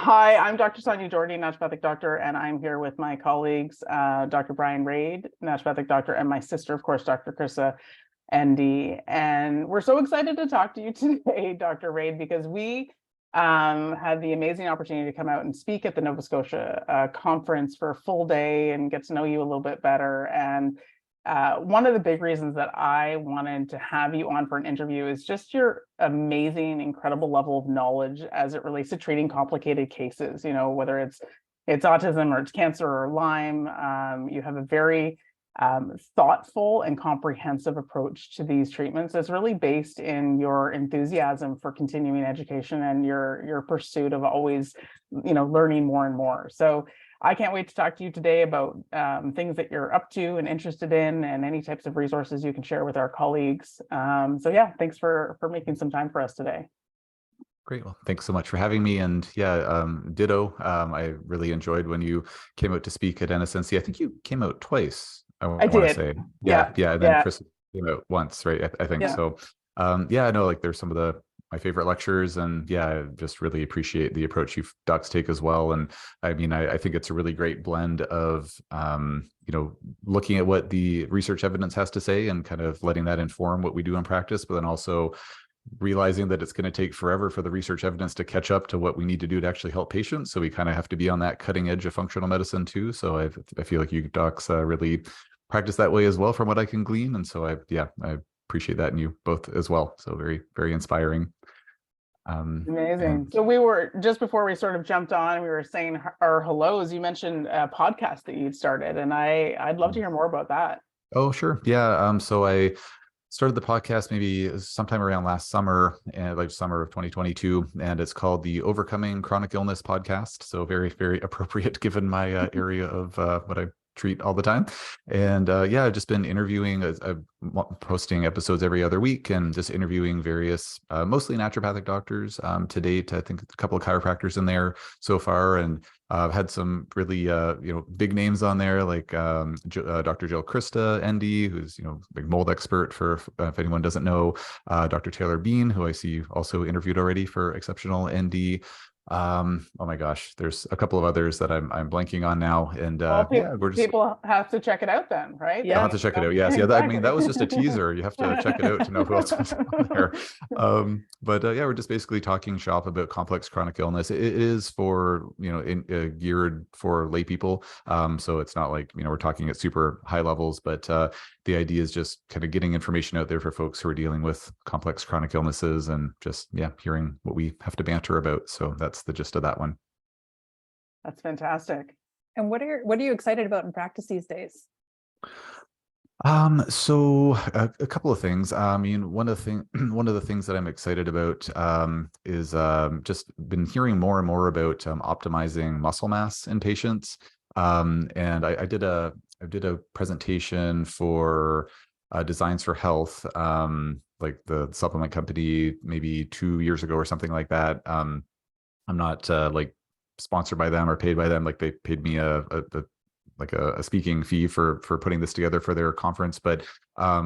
Hi, I'm Dr. Sonia Jordy, naturopathic doctor, and I'm here with my colleagues, Dr. Bryan Rade, naturopathic doctor, and my sister, of course, Dr. Krista, ND. And we're so excited to talk to you today, Dr. Rade, because we had the amazing opportunity to come out and speak at the Nova Scotia conference for a full day and get to know you a little bit better. And one of the big reasons that I wanted to have you on for an interview is just your amazing, incredible level of knowledge as it relates to treating complicated cases, you know, whether it's autism or it's cancer or Lyme. You have a very thoughtful and comprehensive approach to these treatments. It's really based in your enthusiasm for continuing education and your pursuit of always, you know, learning more and more. So I can't wait to talk to you today about things that you're up to and interested in, and any types of resources you can share with our colleagues. So yeah, thanks for making some time for us today. Great. Well, thanks so much for having me. And yeah, ditto. I really enjoyed when you came out to speak at NSNC. I think you came out twice. I want to say. Yeah. And then Chris came out once, right? I think so. Yeah, I know, like, there's some of my favorite lectures, and yeah, I just really appreciate the approach you docs take as well. And I mean, I think it's a really great blend of, you know, looking at what the research evidence has to say and kind of letting that inform what we do in practice, but then also realizing that it's going to take forever for the research evidence to catch up to what we need to do to actually help patients. So we kind of have to be on that cutting edge of functional medicine too. So I feel like you docs really practice that way as well, from what I can glean. And so I appreciate that in you both as well. So very, very inspiring. Amazing. So we were, just before we sort of jumped on, we were saying our hellos. You mentioned a podcast that you'd started, and I'd love to hear more about that. Oh, sure. Yeah. So I started the podcast maybe sometime around last summer, and like summer of 2022, and it's called the Overcoming Chronic Illness podcast. So very, very appropriate given my area of what I treat all the time. And yeah, I've just been interviewing, posting episodes every other week, and just interviewing various, mostly naturopathic doctors to date. I think a couple of chiropractors in there so far, and I've had some really, you know, big names on there, like Dr. Jill Krista, ND, who's, you know, big mold expert for, if anyone doesn't know, Dr. Taylor Bean, who I see also interviewed already for Exceptional ND. Oh my gosh, there's a couple of others that I'm blanking on now, and well, people have to check it out then, right? Yeah, I'll have to check it out. Yes, exactly. I mean, that was just a teaser. You have to check it out to know who else was on there. But yeah, we're just basically talking shop about complex chronic illness. It is for, you know, geared for lay people, so it's not like, you know, we're talking at super high levels, but the idea is just kind of getting information out there for folks who are dealing with complex chronic illnesses, and just, yeah, hearing what we have to banter about. So that's the gist of that one. That's fantastic. And what are you excited about in practice these days? So a couple of things. I mean, one of the things that I'm excited about is just been hearing more and more about optimizing muscle mass in patients. And I did a presentation for Designs for Health, like the supplement company, maybe 2 years ago or something like that. I'm not like sponsored by them or paid by them. Like, they paid me a speaking fee for putting this together for their conference, but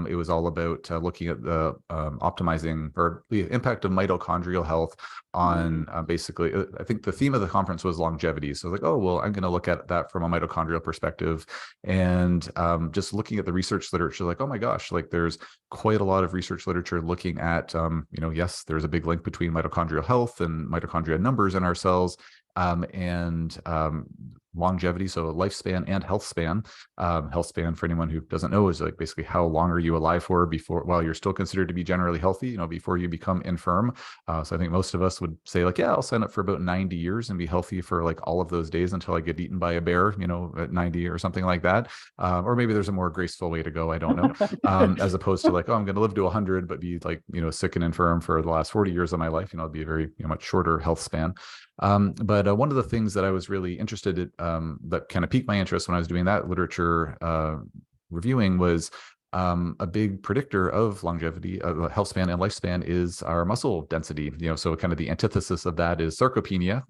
it was all about looking at the optimizing, or the impact of mitochondrial health on basically, I think the theme of the conference was longevity. So like, oh, well, I'm going to look at that from a mitochondrial perspective, and just looking at the research literature, like, oh my gosh, like there's quite a lot of research literature looking at, you know, yes, there's a big link between mitochondrial health and mitochondria numbers in our cells, and longevity, so lifespan and health span. Health span, for anyone who doesn't know, is like basically how long are you alive for while you're still considered to be generally healthy, you know, before you become infirm. So I think most of us would say, like, yeah, I'll sign up for about 90 years and be healthy for like all of those days until I get eaten by a bear, you know, at 90 or something like that. Or maybe there's a more graceful way to go, I don't know. As opposed to like, oh, I'm going to live to 100 but be like, you know, sick and infirm for the last 40 years of my life. You know, it'd be a very, you know, much shorter health span. But one of the things that I was really interested in, that kind of piqued my interest when I was doing that literature reviewing, was a big predictor of longevity, health span and lifespan, is our muscle density. You know, so kind of the antithesis of that is sarcopenia.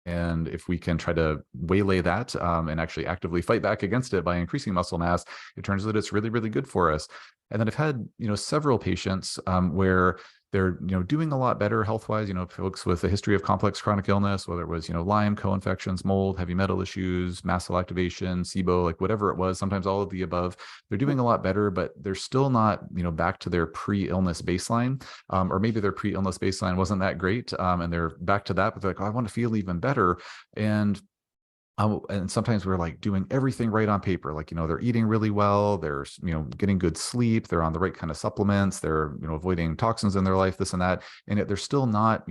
And if we can try to waylay that and actually actively fight back against it by increasing muscle mass, it turns out it's really, really good for us. And then I've had, you know, several patients where they're, doing a lot better health-wise, folks with a history of complex chronic illness, whether it was, Lyme, co-infections, mold, heavy metal issues, mast cell activation, SIBO, like whatever it was, sometimes all of the above, they're doing a lot better, but they're still not, back to their pre-illness baseline, or maybe their pre-illness baseline wasn't that great, and they're back to that, but they're like, oh, I want to feel even better. And sometimes we're like doing everything right on paper, like, they're eating really well, they're, getting good sleep, they're on the right kind of supplements, they're, avoiding toxins in their life, this and that. And yet they're still not,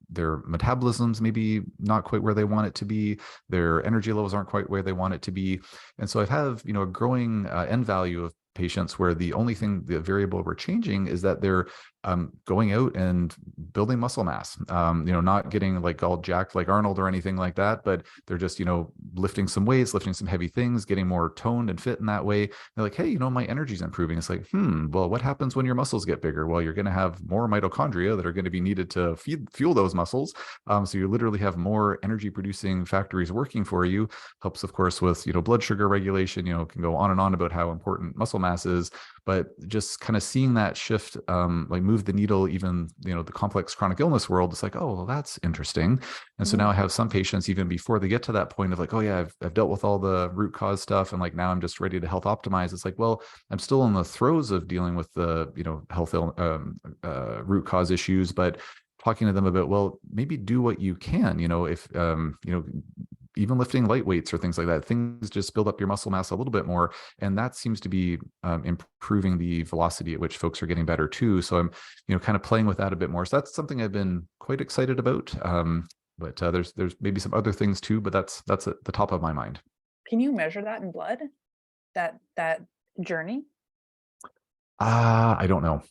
their metabolism's maybe not quite where they want it to be. Their energy levels aren't quite where they want it to be. And so I have, a growing end value of patients where the only thing, the variable we're changing is that they're going out and building muscle mass, not getting like all jacked like Arnold or anything like that, but they're just, lifting some weights, lifting some heavy things, getting more toned and fit in that way. They're like, hey, my energy's improving. It's like, well, what happens when your muscles get bigger? Well, you're going to have more mitochondria that are going to be needed to fuel those muscles. So you literally have more energy producing factories working for you. Helps, of course, with, blood sugar regulation, can go on and on about how important muscle mass is, but just kind of seeing that shift, like move the needle, even, the complex chronic illness world, it's like, oh, well, that's interesting. And so now I have some patients, even before they get to that point of like, oh yeah, I've dealt with all the root cause stuff. And like, now I'm just ready to health optimize. It's like, well, I'm still in the throes of dealing with the, health, root cause issues, but talking to them about, well, maybe do what you can, if, even lifting light weights or things like that, things just build up your muscle mass a little bit more. And that seems to be improving the velocity at which folks are getting better too. So I'm, kind of playing with that a bit more. So that's something I've been quite excited about. But there's maybe some other things too, but that's at the top of my mind. Can you measure that in blood? That journey? I don't know.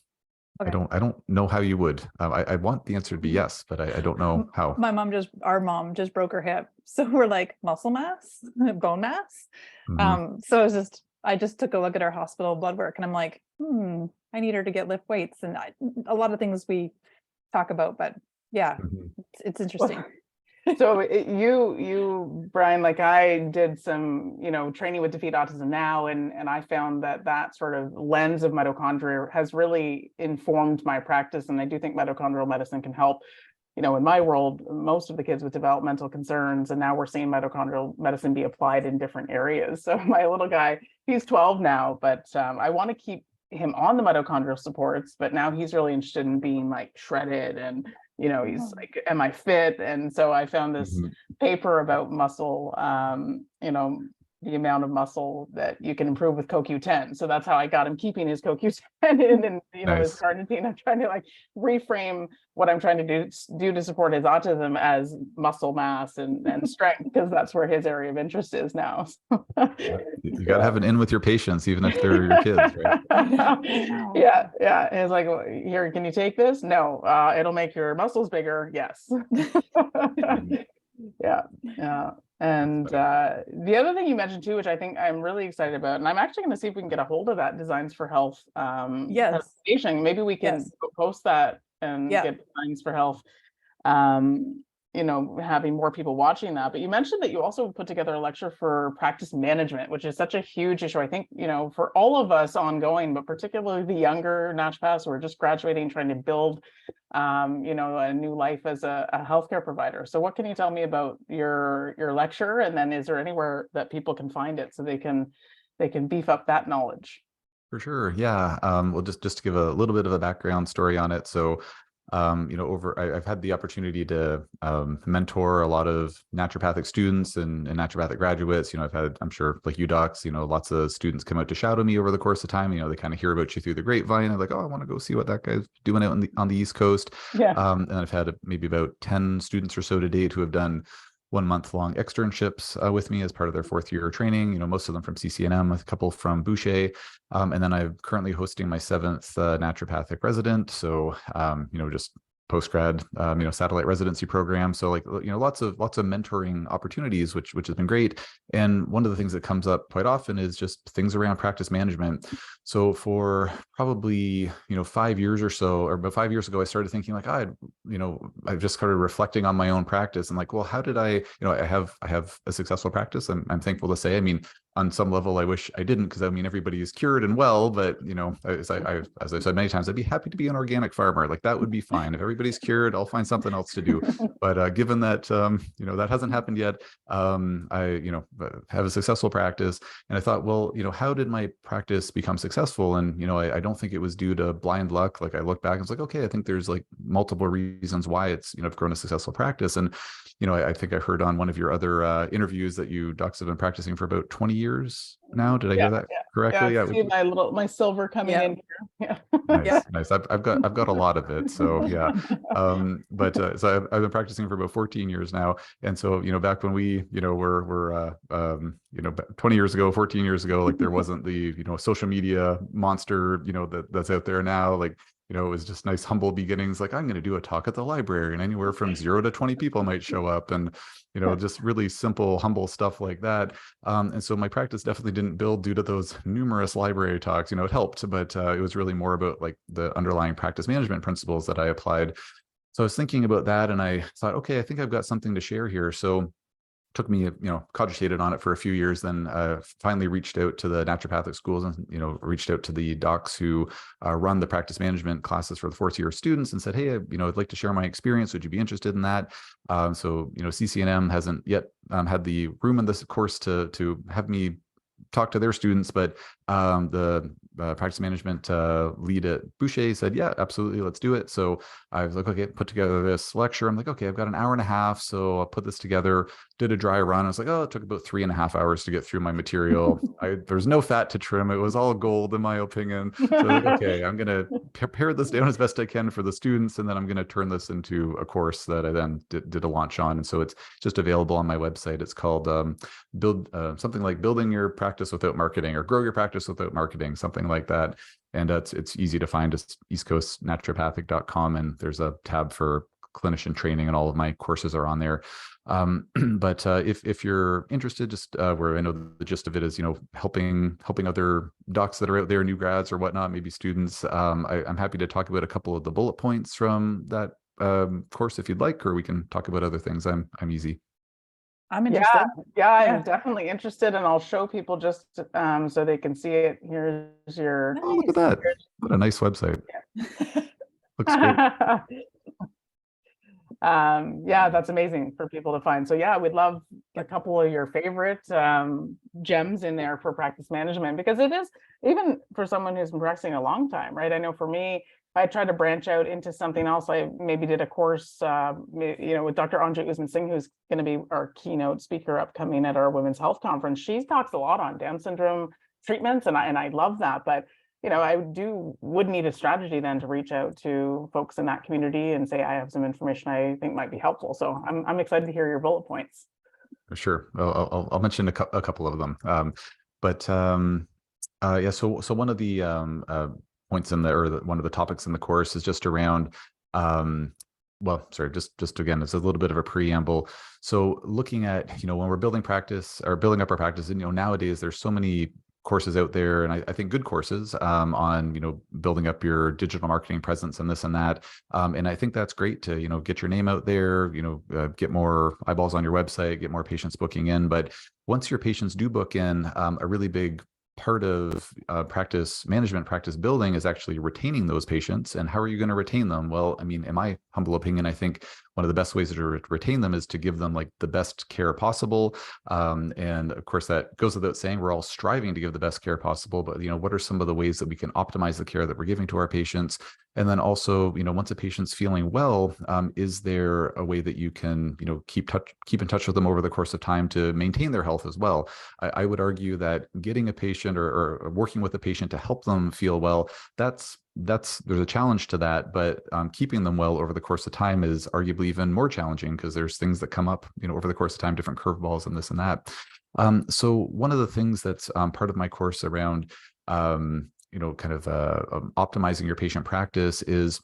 Okay. I don't know how you would. I want the answer to be yes, but I don't know how. Our mom just broke her hip. So we're like, muscle mass, bone mass. Mhm. So I just took a look at our hospital blood work and I'm like, I need her to get lift weights and a lot of things we talk about, but yeah, Mhm. it's interesting. So you, Brian, like I did some, training with Defeat Autism Now, and I found that sort of lens of mitochondria has really informed my practice. And I do think mitochondrial medicine can help, in my world, most of the kids with developmental concerns, and now we're seeing mitochondrial medicine be applied in different areas. So my little guy, he's 12 now, but I want to keep him on the mitochondrial supports, but now he's really interested in being like shredded and he's like, am I fit? And so I found this Mhm. paper about muscle, the amount of muscle that you can improve with CoQ10. So that's how I got him keeping his CoQ10 in, and his Nice. carnitine. I'm trying to like reframe what I'm trying to do to support his autism as muscle mass and strength, because that's where his area of interest is now. You got to have an in with your patients, even if they're your kids, right? Yeah. And it's like, well, here, can you take this? No, it'll make your muscles bigger. Yes. Yeah. And the other thing you mentioned too, which I think I'm really excited about, and I'm actually going to see if we can get a hold of that Designs for Health presentation. Maybe we can post that and get Designs for Health, having more people watching that. But you mentioned that you also put together a lecture for practice management, which is such a huge issue, I think, for all of us ongoing, but particularly the younger naturopaths who are just graduating, trying to build, a new life as a healthcare provider. So what can you tell me about your lecture? And then is there anywhere that people can find it so they can beef up that knowledge? For sure. Yeah. Well, just to give a little bit of a background story on it. So, I've had the opportunity to mentor a lot of naturopathic students and naturopathic graduates. I've had, I'm sure, like you docs, lots of students come out to shadow me over the course of time. They kind of hear about you through the grapevine. They're like, oh, I want to go see what that guy's doing out on the East Coast. Yeah. And I've had maybe about 10 students or so to date who have done 1-month-long externships with me as part of their 4th year training, most of them from CCNM, a couple from Boucher. And then I'm currently hosting my 7th naturopathic resident. So, just post-grad, satellite residency program. So like, lots of mentoring opportunities, which has been great. And one of the things that comes up quite often is just things around practice management. So for probably, 5 years or so, or about 5 years ago, I started thinking like, I just started reflecting on my own practice and like, well, how did I have a successful practice? I'm thankful to say, I mean, on some level, I wish I didn't, because I mean, everybody is cured and well, but you know, as I said many times, I'd be happy to be an organic farmer. Like that would be fine. If everybody's cured, I'll find something else to do. But given that, you know, that hasn't happened yet, I, you know, have a successful practice. And I thought, well, you know, how did my practice become successful? And, you know, I don't think it was due to blind luck. Like I look back and was like, okay, I think there's like multiple reasons why it's, you know, I've grown a successful practice. And, you know, I think I heard on one of your other interviews that you docs have been practicing for about 20 years now. Did I hear that correctly? Yeah, see my silver coming in here. Nice, nice. I've got a lot of it. So yeah. So I've been practicing for about 14 years now. And so, you know, back when we, you know, were you know, 20 years ago, 14 years ago, like there wasn't the, you know, social media monster, you know, that's out there now. Like, you know, it was just nice, humble beginnings. Like, I'm going to do a talk at the library, and anywhere from 0 to 20 people might show up, and, you know, just really simple, humble stuff like that. And so my practice definitely didn't build due to those numerous library talks. You know, it helped, but it was really more about like the underlying practice management principles that I applied. So I was thinking about that, and I thought, okay, I think I've got something to share here. So took me, you know, cogitated on it for a few years, then finally reached out to the naturopathic schools and, you know, reached out to the docs who run the practice management classes for the fourth year students and said, hey, you know, I'd like to share my experience. Would you be interested in that? So, you know, CCNM hasn't yet had the room in this course to have me talk to their students, but the practice management lead at Boucher said, yeah, absolutely, let's do it. So I was like, okay, put together this lecture. I'm like, okay, I've got an hour and a half, so I'll put this together. Did a dry run. I was like, oh, it took about 3.5 hours to get through my material. There's no fat to trim. It was all gold, in my opinion. So I was like, okay, I'm going to pare this down as best I can for the students, and then I'm going to turn this into a course that I then did a launch on. And so it's just available on my website. It's called something like Building Your Practice Without Marketing, or Grow Your Practice Without Marketing, something like that. And it's easy to find. It's eastcoastnaturopathic.com, and there's a tab for clinician training, and all of my courses are on there. But if you're interested, just where I know the gist of it is, you know, helping other docs that are out there, new grads or whatnot, maybe students. I'm happy to talk about a couple of the bullet points from that course if you'd like, or we can talk about other things. I'm easy. I'm interested. I'm definitely interested, and I'll show people just so they can see it. Here's your. Oh, look at that! What a nice website. Yeah. Looks great. Yeah, that's amazing for people to find. So yeah, we'd love a couple of your favorite gems in there for practice management, because it is, even for someone who's been practicing a long time, right? I know for me, I tried to branch out into something else. I maybe did a course, you know, with Dr. Anja Usman Singh, who's going to be our keynote speaker upcoming at our Women's Health Conference. She talks a lot on Down syndrome treatments, and I love that. But you know, I would need a strategy then to reach out to folks in that community and say, I have some information I think might be helpful. So I'm excited to hear your bullet points. Sure, I'll mention a couple of them. Yeah, so one of the points in one of the topics in the course is just around, well, sorry, just again, it's a little bit of a preamble. So looking at, you know, when we're building practice or building up our practice, and, you know, nowadays there's so many courses out there, and I think good courses on, you know, building up your digital marketing presence and this and that. And I think that's great to, you know, get your name out there, you know, get more eyeballs on your website, get more patients booking in. But once your patients do book in, a really big part of practice management, practice building is actually retaining those patients. And how are you going to retain them? Well, I mean, in my humble opinion, I think one of the best ways to retain them is to give them like the best care possible. And of course, that goes without saying, we're all striving to give the best care possible, but, you know, what are some of the ways that we can optimize the care that we're giving to our patients? And then also, you know, once a patient's feeling well, is there a way that you can, you know, keep in touch with them over the course of time to maintain their health as well? I would argue that getting a patient or working with a patient to help them feel well, there's a challenge to that, but keeping them well over the course of time is arguably even more challenging, because there's things that come up, you know, over the course of time, different curveballs and this and that. So one of the things that's part of my course around, you know, kind of optimizing your patient practice is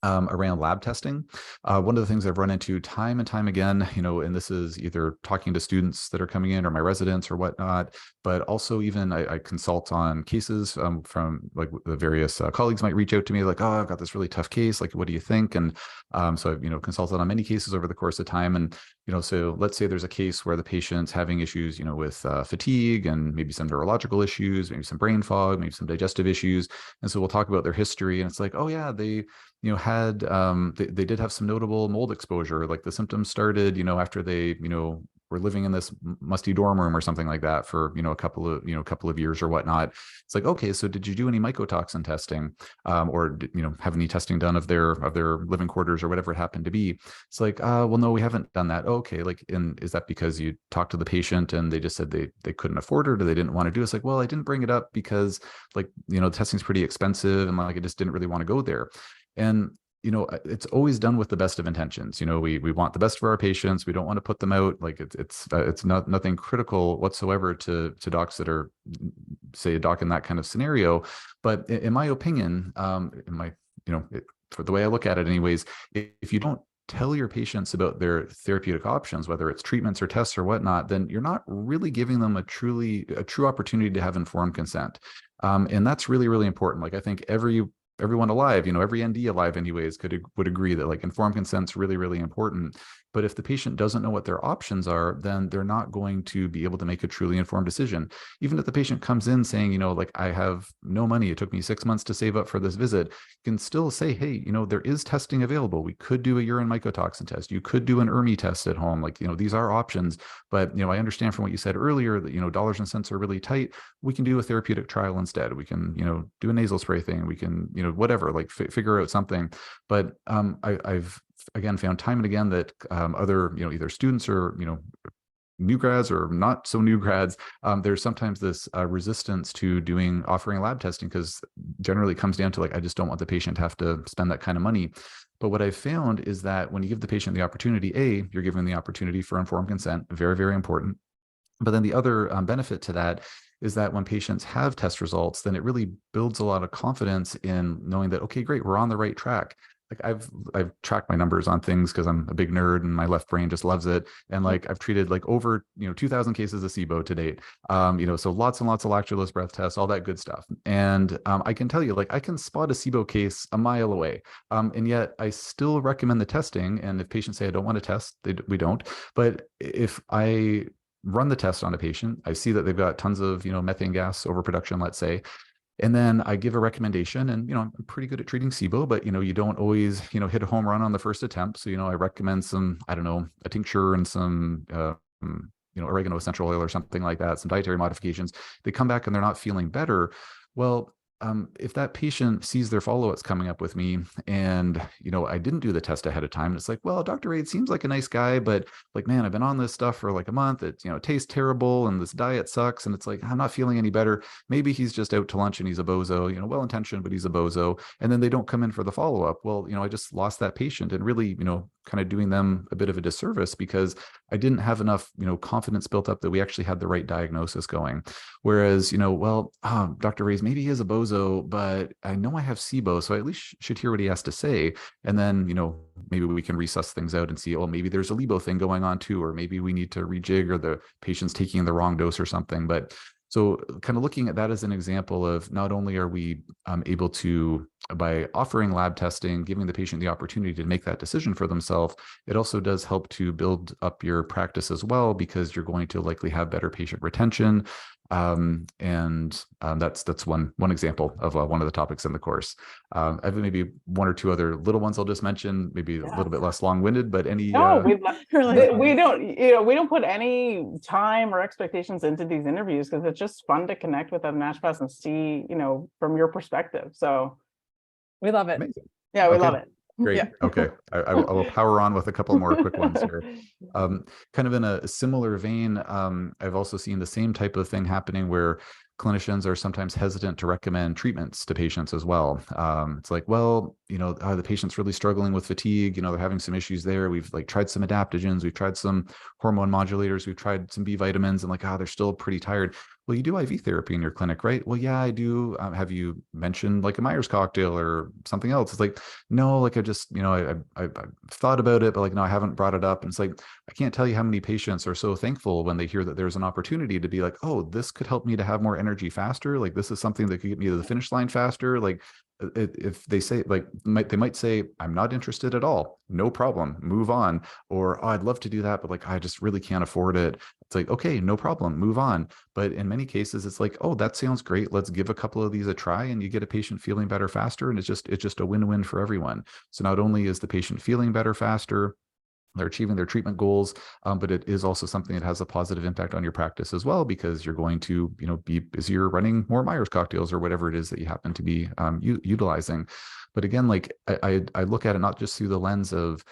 around lab testing. One of the things I've run into time and time again, and this is either talking to students that are coming in or my residents or whatnot, but also even I consult on cases from like the various colleagues might reach out to me like, oh, I've got this really tough case. Like, what do you think? And so I've, consulted on many cases over the course of time. And, so let's say there's a case where the patient's having issues, with fatigue and maybe some neurological issues, maybe some brain fog, maybe some digestive issues. And so we'll talk about their history, and it's like, oh yeah, they had they did have some notable mold exposure. Like the symptoms started, after they, were living in this musty dorm room or something like that for, a couple of years or whatnot. It's like, okay, so did you do any mycotoxin testing, or did, have any testing done of their living quarters or whatever it happened to be? It's like, well, no, we haven't done that. Okay, like, is that because you talked to the patient and they just said they couldn't afford it or they didn't want to do it? It's like, well, I didn't bring it up because like, the testing's pretty expensive and like I just didn't really want to go there. And it's always done with the best of intentions. We want the best for our patients. We don't want to put them out. Like it's not nothing critical whatsoever to docs that are, say, a doc in that kind of scenario. But in my opinion, for the way I look at it, anyways, if you don't tell your patients about their therapeutic options, whether it's treatments or tests or whatnot, then you're not really giving them a true opportunity to have informed consent. And that's really, really important. Like I think everyone alive, every ND alive anyways would agree that like informed consent's really, really important. But if the patient doesn't know what their options are, then they're not going to be able to make a truly informed decision. Even if the patient comes in saying, like, I have no money, it took me 6 months to save up for this visit, you can still say, hey, there is testing available. We could do a urine mycotoxin test. You could do an ERMI test at home. Like, these are options. But, I understand from what you said earlier that, dollars and cents are really tight. We can do a therapeutic trial instead. We can, do a nasal spray thing. We can, whatever, like figure out something. But I've again found time and again that other, either students or, new grads or not so new grads, there's sometimes this resistance to offering lab testing because generally it comes down to like, I just don't want the patient to have to spend that kind of money. But what I've found is that when you give the patient the opportunity, you're giving them the opportunity for informed consent, very, very important. But then the other benefit to that is that when patients have test results, then it really builds a lot of confidence in knowing that, okay, great, we're on the right track. Like I've tracked my numbers on things because I'm a big nerd and my left brain just loves it. And like I've treated like over 2,000 cases of SIBO to date. So lots and lots of lactulose breath tests, all that good stuff. And I can tell you, like I can spot a SIBO case a mile away. And yet I still recommend the testing. And if patients say I don't want to test, we don't. But if I run the test on a patient, I see that they've got tons of methane gas overproduction, let's say. And then I give a recommendation, and I'm pretty good at treating SIBO, but you don't always hit a home run on the first attempt. So I recommend some, I don't know, a tincture and some oregano essential oil or something like that, some dietary modifications. They come back and they're not feeling better. Well, if that patient sees their follow-ups coming up with me and, I didn't do the test ahead of time, and it's like, well, Dr. Rade seems like a nice guy, but like, man, I've been on this stuff for like a month. It, tastes terrible and this diet sucks. And it's like, I'm not feeling any better. Maybe he's just out to lunch and he's a bozo, well-intentioned, but he's a bozo. And then they don't come in for the follow-up. Well, I just lost that patient and really, kind of doing them a bit of a disservice because I didn't have enough, confidence built up that we actually had the right diagnosis going. Whereas, Dr. Rade, maybe he is a bozo, but I know I have SIBO, so I at least should hear what he has to say. And then, maybe we can resuss things out and see, oh, maybe there's a LIBO thing going on too, or maybe we need to rejig, or the patient's taking the wrong dose or something. But so kind of looking at that as an example of not only are we able to, by offering lab testing, giving the patient the opportunity to make that decision for themselves, it also does help to build up your practice as well, because you're going to likely have better patient retention. That's one example of one of the topics in the course. I have maybe one or two other little ones I'll just mention, maybe a little bit less long-winded, but any. No, we Really? don't put any time or expectations into these interviews because it's just fun to connect with other naturopaths and see, from your perspective. So We love it. Amazing. yeah, we Okay. love it. Great. Yeah. Okay. I will power on with a couple more quick ones here. Kind of in a similar vein, I've also seen the same type of thing happening where clinicians are sometimes hesitant to recommend treatments to patients as well. It's like, well, the patient's really struggling with fatigue. They're having some issues there. We've like tried some adaptogens. We've tried some hormone modulators. We've tried some B vitamins, and like, they're still pretty tired. well, you do IV therapy in your clinic, right? Well, yeah, I do. Have you mentioned like a Myers cocktail or something else? It's like, no, like I just, I've thought about it, but like, no, I haven't brought it up. And it's like, I can't tell you how many patients are so thankful when they hear that there's an opportunity to be like, oh, this could help me to have more energy faster. Like this is something that could get me to the finish line faster. Like if they say like, they might say, I'm not interested at all. No problem. Move on. Or, oh, I'd love to do that, but like, I just really can't afford it. It's like, okay, no problem. Move on. But in many cases, it's like, oh, that sounds great. Let's give a couple of these a try, and you get a patient feeling better faster. And it's just a win-win for everyone. So not only is the patient feeling better faster, they're achieving their treatment goals, but it is also something that has a positive impact on your practice as well, because you're going to, be busier running more Myers cocktails or whatever it is that you happen to be utilizing. But again, like I look at it not just through the lens of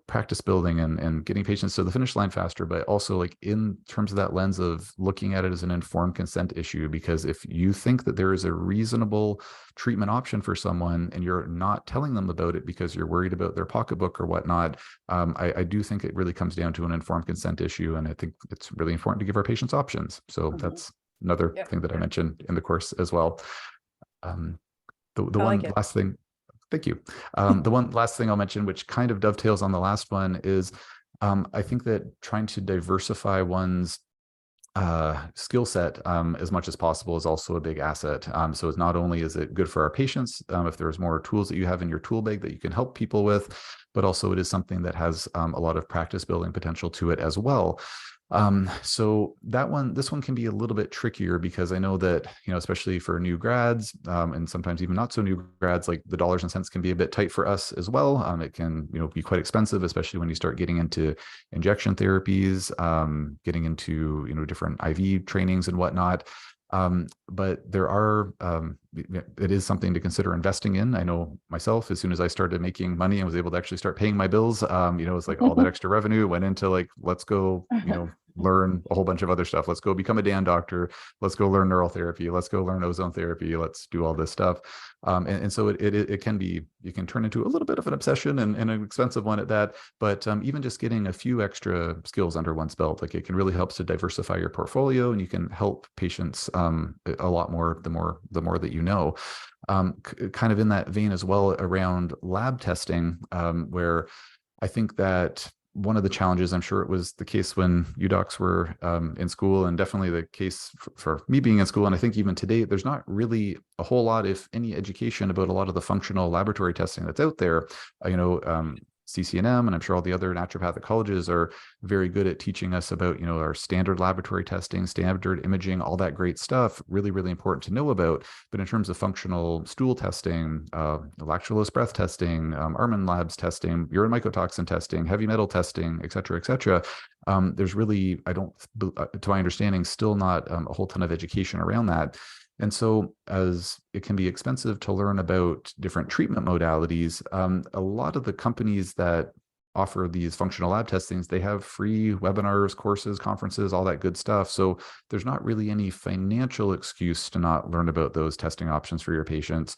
practice building and getting patients to the finish line faster, but also like in terms of that lens of looking at it as an informed consent issue. Because if you think that there is a reasonable treatment option for someone and you're not telling them about it because you're worried about their pocketbook or whatnot, I do think it really comes down to an informed consent issue. And I think it's really important to give our patients options. So that's another thing that I mentioned in the course as well. The one last thing. Thank you. The one last thing I'll mention, which kind of dovetails on the last one, is I think that trying to diversify one's skill set as much as possible is also a big asset. So it's not only is it good for our patients, if there's more tools that you have in your tool bag that you can help people with, but also it is something that has a lot of practice building potential to it as well. So this one can be a little bit trickier, because I know that, especially for new grads, and sometimes even not so new grads, like the dollars and cents can be a bit tight for us as well. It can, be quite expensive, especially when you start getting into injection therapies, getting into, different IV trainings and whatnot. But there are, it is something to consider investing in. I know myself, as soon as I started making money and was able to actually start paying my bills, it's like all that extra revenue went into like, let's go, learn a whole bunch of other stuff. Let's go become a Dan doctor. Let's go learn neural therapy. Let's go learn ozone therapy. Let's do all this stuff. And so it can be, you can turn into a little bit of an obsession and an expensive one at that. But even just getting a few extra skills under one's belt, like it can really help to diversify your portfolio, and you can help patients a lot more the more that you know. Kind of in that vein as well, around lab testing, where I think that one of the challenges, I'm sure it was the case when you docs were in school, and definitely the case for me being in school, and I think even today, there's not really a whole lot, if any, education about a lot of the functional laboratory testing that's out there. CCNM, and I'm sure all the other naturopathic colleges are very good at teaching us about, our standard laboratory testing, standard imaging, all that great stuff, really, really important to know about. But in terms of functional stool testing, lactulose breath testing, Armin labs testing, urine mycotoxin testing, heavy metal testing, et cetera, there's really, to my understanding, still not a whole ton of education around that. And so, as it can be expensive to learn about different treatment modalities, a lot of the companies that offer these functional lab testings, they have free webinars, courses, conferences, all that good stuff. So there's not really any financial excuse to not learn about those testing options for your patients.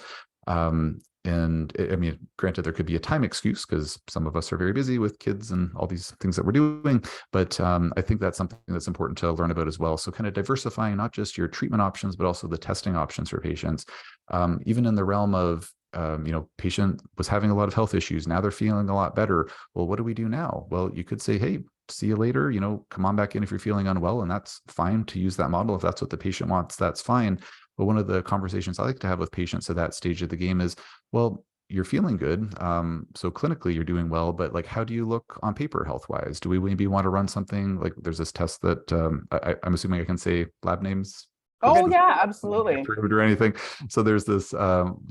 And I mean, granted, there could be a time excuse because some of us are very busy with kids and all these things that we're doing. But I think that's something that's important to learn about as well. So kind of diversifying not just your treatment options, but also the testing options for patients. Even in the realm of, patient was having a lot of health issues. Now they're feeling a lot better. Well, what do we do now? Well, you could say, hey, see you later, come on back in if you're feeling unwell. And that's fine to use that model. If that's what the patient wants, that's fine. But one of the conversations I like to have with patients at that stage of the game is, well, you're feeling good. So clinically you're doing well, but like, how do you look on paper health-wise? Do we maybe want to run something like, there's this test that I'm assuming I can say lab names? Oh yeah, absolutely. Approved or anything. So there's this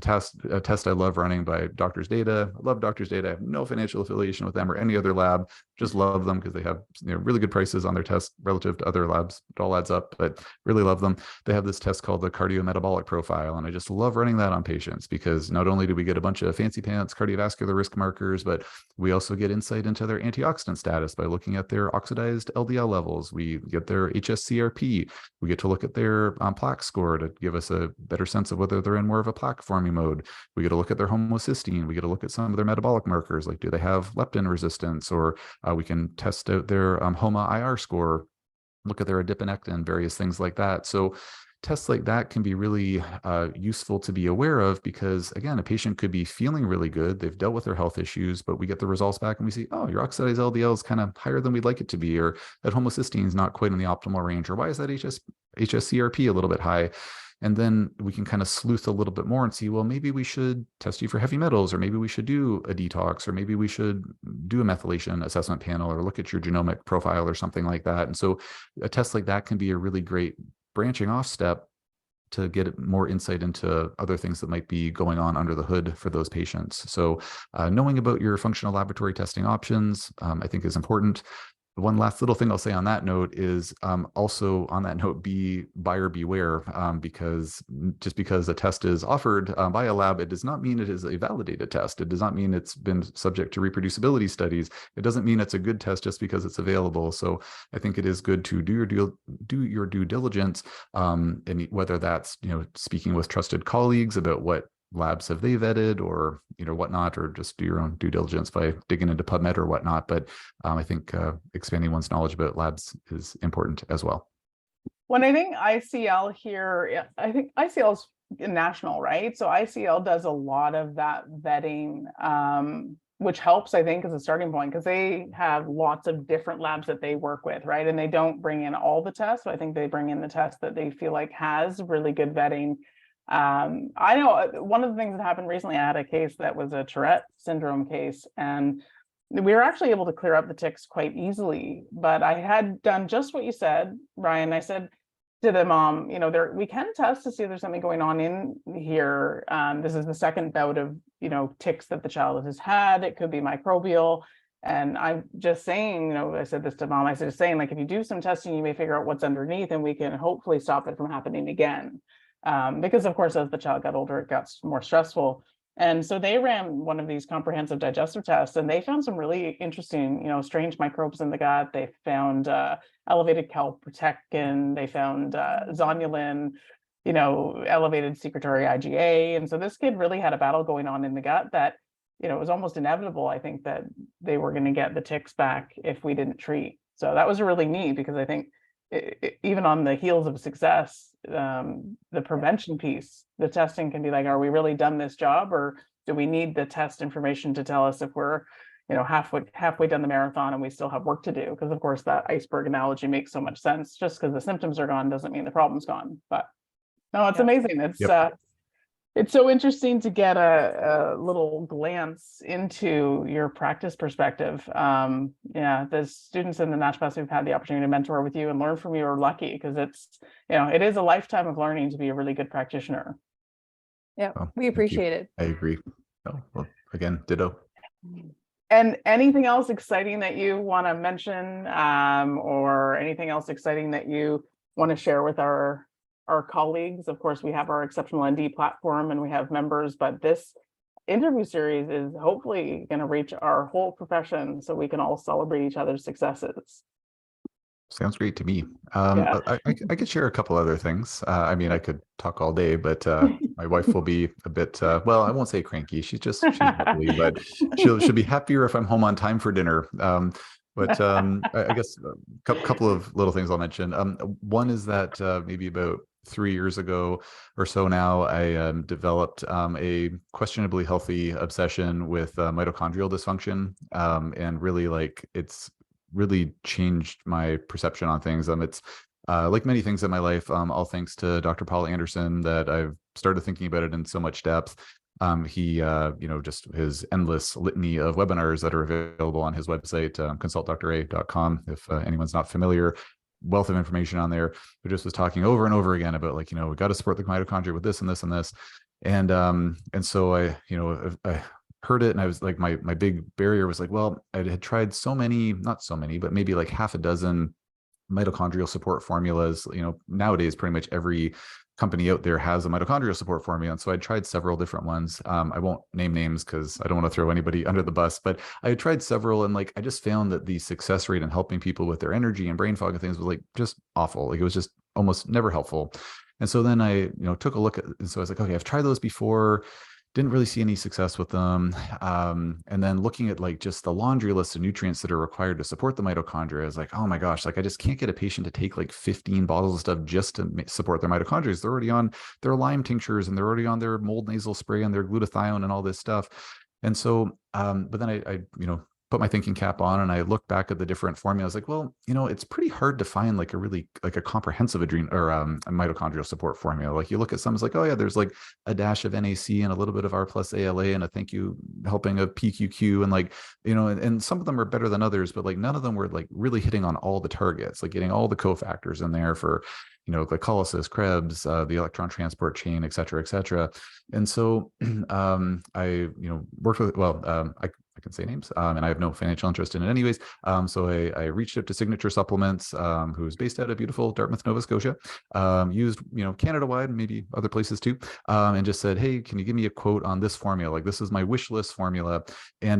test I love running by Doctors Data. I love Doctors Data. I have no financial affiliation with them or any other lab. Just love them because they have really good prices on their tests relative to other labs. It all adds up, but really love them. They have this test called the cardiometabolic profile, and I just love running that on patients because not only do we get a bunch of fancy pants cardiovascular risk markers, but we also get insight into their antioxidant status by looking at their oxidized LDL levels. We get their HSCRP. We get to look at their plaque score to give us a better sense of whether they're in more of a plaque forming mode. We get to look at their homocysteine. We get to look at some of their metabolic markers, like do they have leptin resistance, or we can test out their HOMA IR score. look at their adiponectin, various things like that. So tests like that can be really useful to be aware of, because again, a patient could be feeling really good. They've dealt with their health issues, but we get the results back and we see, oh, your oxidized LDL is kind of higher than we'd like it to be, or that homocysteine is not quite in the optimal range, or why is that HSCRP a little bit high? And then we can kind of sleuth a little bit more and see, well, maybe we should test you for heavy metals, or maybe we should do a detox, or maybe we should do a methylation assessment panel, or look at your genomic profile or something like that. And so a test like that can be a really great branching off step to get more insight into other things that might be going on under the hood for those patients. So knowing about your functional laboratory testing options, I think is important. One last little thing I'll say on that note is also on that note, be buyer beware, because just because a test is offered by a lab, it does not mean it is a validated test. It does not mean it's been subject to reproducibility studies. It doesn't mean it's a good test just because it's available. So I think it is good to do your due diligence, and whether that's, speaking with trusted colleagues about what labs have they vetted, or whatnot, or just do your own due diligence by digging into PubMed or whatnot. But I think expanding one's knowledge about labs is important as well. When I think ICL here, I think ICL is national, right? So ICL does a lot of that vetting, which helps, I think, as a starting point, because they have lots of different labs that they work with, right? And they don't bring in all the tests. So I think they bring in the test that they feel like has really good vetting. I know one of the things that happened recently, I had a case that was a Tourette syndrome case, and we were actually able to clear up the tics quite easily. But I had done just what you said, Ryan. I said to the mom, we can test to see if there's something going on in here. This is the second bout of, tics that the child has had. It could be microbial. And I'm just saying, I said this to mom, I said, saying, like, if you do some testing, you may figure out what's underneath, and we can hopefully stop it from happening again. Because of course, as the child got older, it got more stressful. And so they ran one of these comprehensive digestive tests, and they found some really interesting, strange microbes in the gut. They found elevated calprotectin, they found zonulin, elevated secretory IgA. And so this kid really had a battle going on in the gut that, it was almost inevitable, I think, that they were going to get the tics back if we didn't treat. So that was really neat, because I think even on the heels of success, the prevention piece, the testing can be like, are we really done this job, or do we need the test information to tell us if we're, halfway done the marathon and we still have work to do? Because of course that iceberg analogy makes so much sense. Just because the symptoms are gone doesn't mean the problem's gone. But no, it's amazing. It's so interesting to get a little glance into your practice perspective. The students in the naturopaths who've had the opportunity to mentor with you and learn from you are lucky, because it's, it is a lifetime of learning to be a really good practitioner. Yeah, we appreciate it. I agree. Well, again, ditto. And anything else exciting that you want to mention, or anything else exciting that you want to share with our colleagues? Of course, we have our Exceptional ND platform and we have members, but this interview series is hopefully going to reach our whole profession, so we can all celebrate each other's successes. Sounds great to me. I could share a couple other things. I could talk all day, but my wife will be a bit, well, I won't say cranky. She's lovely, but she'll be happier if I'm home on time for dinner. But I guess a couple of little things I'll mention. One is that maybe about 3 years ago or so now, I developed a questionably healthy obsession with mitochondrial dysfunction, and really, it's really changed my perception on things. It's like many things in my life, all thanks to Dr. Paul Anderson, that I've started thinking about it in so much depth. He, just his endless litany of webinars that are available on his website, consultdra.com. If anyone's not familiar, wealth of information on there. But just was talking over and over again about, we got to support the mitochondria with this and this and this. And so I heard it, and I was like, my big barrier was well, I had tried not so many, but maybe half a dozen mitochondrial support formulas. Nowadays, pretty much every company out there has a mitochondrial support formula. And so I tried several different ones. I won't name names because I don't want to throw anybody under the bus, but I tried several, and I just found that the success rate in helping people with their energy and brain fog and things was just awful. It was just almost never helpful. And so then I, took a look at, and so I was like, okay, I've tried those before, didn't really see any success with them. And then looking at like just the laundry list of nutrients that are required to support the mitochondria, is like, oh my gosh, like I just can't get a patient to take like 15 bottles of stuff just to support their mitochondria. They're already on their Lyme tinctures, and they're already on their mold nasal spray and their glutathione and all this stuff. And so, but then I put my thinking cap on and I look back at the different formulas, like, well, it's pretty hard to find like a really like a comprehensive a mitochondrial support formula. Like you look at some, it's like, oh yeah, there's like a dash of NAC and a little bit of R plus ALA and a thank you helping of PQQ. And like, and some of them are better than others, but like none of them were like really hitting on all the targets, like getting all the cofactors in there for, glycolysis, Krebs, the electron transport chain, et cetera, et cetera. And so I, worked with, I can say names, and I have no financial interest in it anyways. So I reached out to Signature Supplements, who's based out of beautiful Dartmouth, Nova Scotia, used, Canada-wide, maybe other places too, and just said, hey, can you give me a quote on this formula? Like, this is my wish list formula. And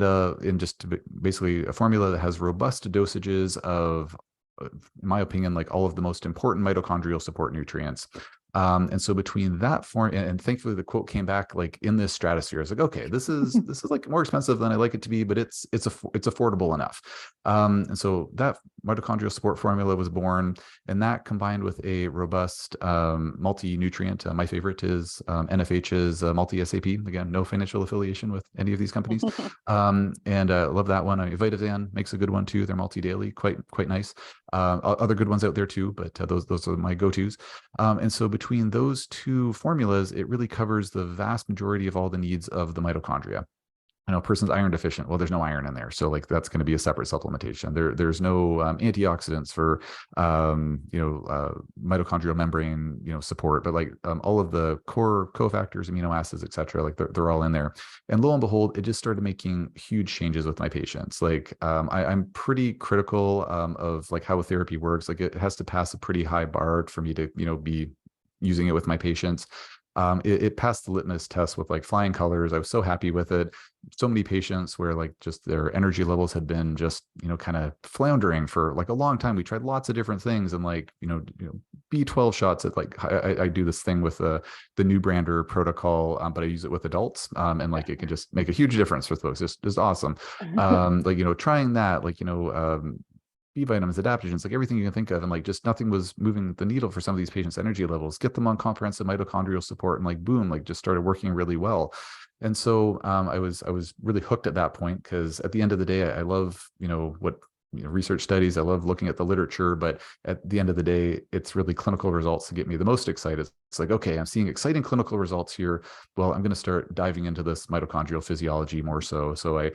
just basically a formula that has robust dosages of, in my opinion, like all of the most important mitochondrial support nutrients. And so between that form, and thankfully the quote came back like in this stratosphere. I was like, okay, this is like more expensive than I like it to be, but it's affordable enough. And so that mitochondrial support formula was born, and that combined with a robust multi-nutrient. My favorite is NFH's multi-SAP. Again, no financial affiliation with any of these companies. And love that one. Vitavan makes a good one too. They're multi-daily, quite nice. Other good ones out there too, but those are my go-tos. And so between those two formulas, it really covers the vast majority of all the needs of the mitochondria. I know a person's iron deficient. Well, there's no iron in there. So like that's going to be a separate supplementation. There's no antioxidants for, mitochondrial membrane, support, but like all of the core cofactors, amino acids, et cetera, like they're all in there. And lo and behold, it just started making huge changes with my patients. Like I'm pretty critical of like how a therapy works. Like it has to pass a pretty high bar for me to, be using it with my patients. It passed the litmus test with like flying colors. I was so happy with it. So many patients where like just their energy levels had been just, kind of floundering for like a long time. We tried lots of different things, and like, B12 shots at like, I do this thing with the new brander protocol, but I use it with adults. And like, it can just make a huge difference for folks. It's awesome. Like, trying that, like, B vitamins, adaptogens, like everything you can think of, and like just nothing was moving the needle for some of these patients' energy levels. Get them on comprehensive mitochondrial support, and like boom, like just started working really well. And so I was really hooked at that point, because at the end of the day, I love what research studies. I love looking at the literature, but at the end of the day, it's really clinical results that get me the most excited. It's like, okay, I'm seeing exciting clinical results here. Well, I'm going to start diving into this mitochondrial physiology more so. So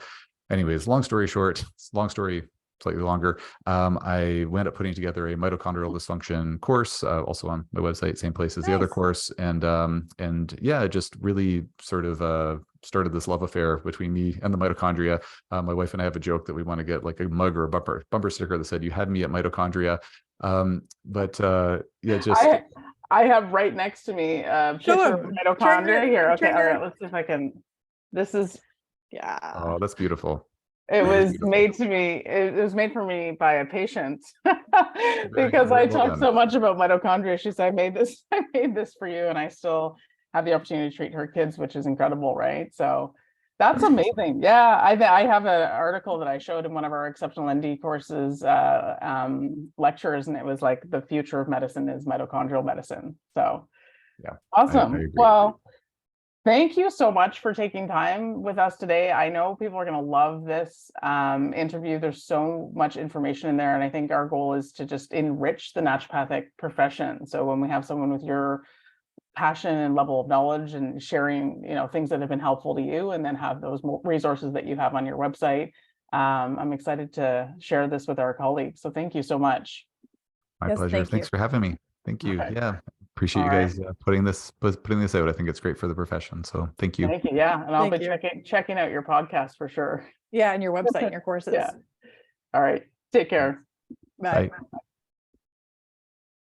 anyways, long story short, long story slightly longer. I went up putting together a mitochondrial dysfunction course, also on my website, same place as the other course. And yeah, just really sort of started this love affair between me and the mitochondria. My wife and I have a joke that we want to get like a mug or a bumper sticker that said, "You had me at mitochondria." Yeah, just I have right next to me a picture of mitochondria here. Okay, all right, let's see if I can. This is, yeah. Oh, that's beautiful. It was made to me. It was made for me by a patient because I talk so much about mitochondria. She said, I made this for you, and I still have the opportunity to treat her kids, which is incredible, right? So that's amazing. Yeah, I have an article that I showed in one of our exceptional ND courses lectures, and it was like the future of medicine is mitochondrial medicine. So yeah, awesome. Well, thank you so much for taking time with us today. I know people are going to love this interview. There's so much information in there, and I think our goal is to just enrich the naturopathic profession. So when we have someone with your passion and level of knowledge and sharing, things that have been helpful to you, and then have those resources that you have on your website, I'm excited to share this with our colleagues. So thank you so much. My pleasure. Thanks for having me. Thank you. Okay. Yeah. Appreciate you guys putting this out. I think it's great for the profession. So thank you. Thank you. Yeah. And I'll be checking out your podcast for sure. Yeah. And your website and your courses. Yeah. All right. Take care. Bye. Bye.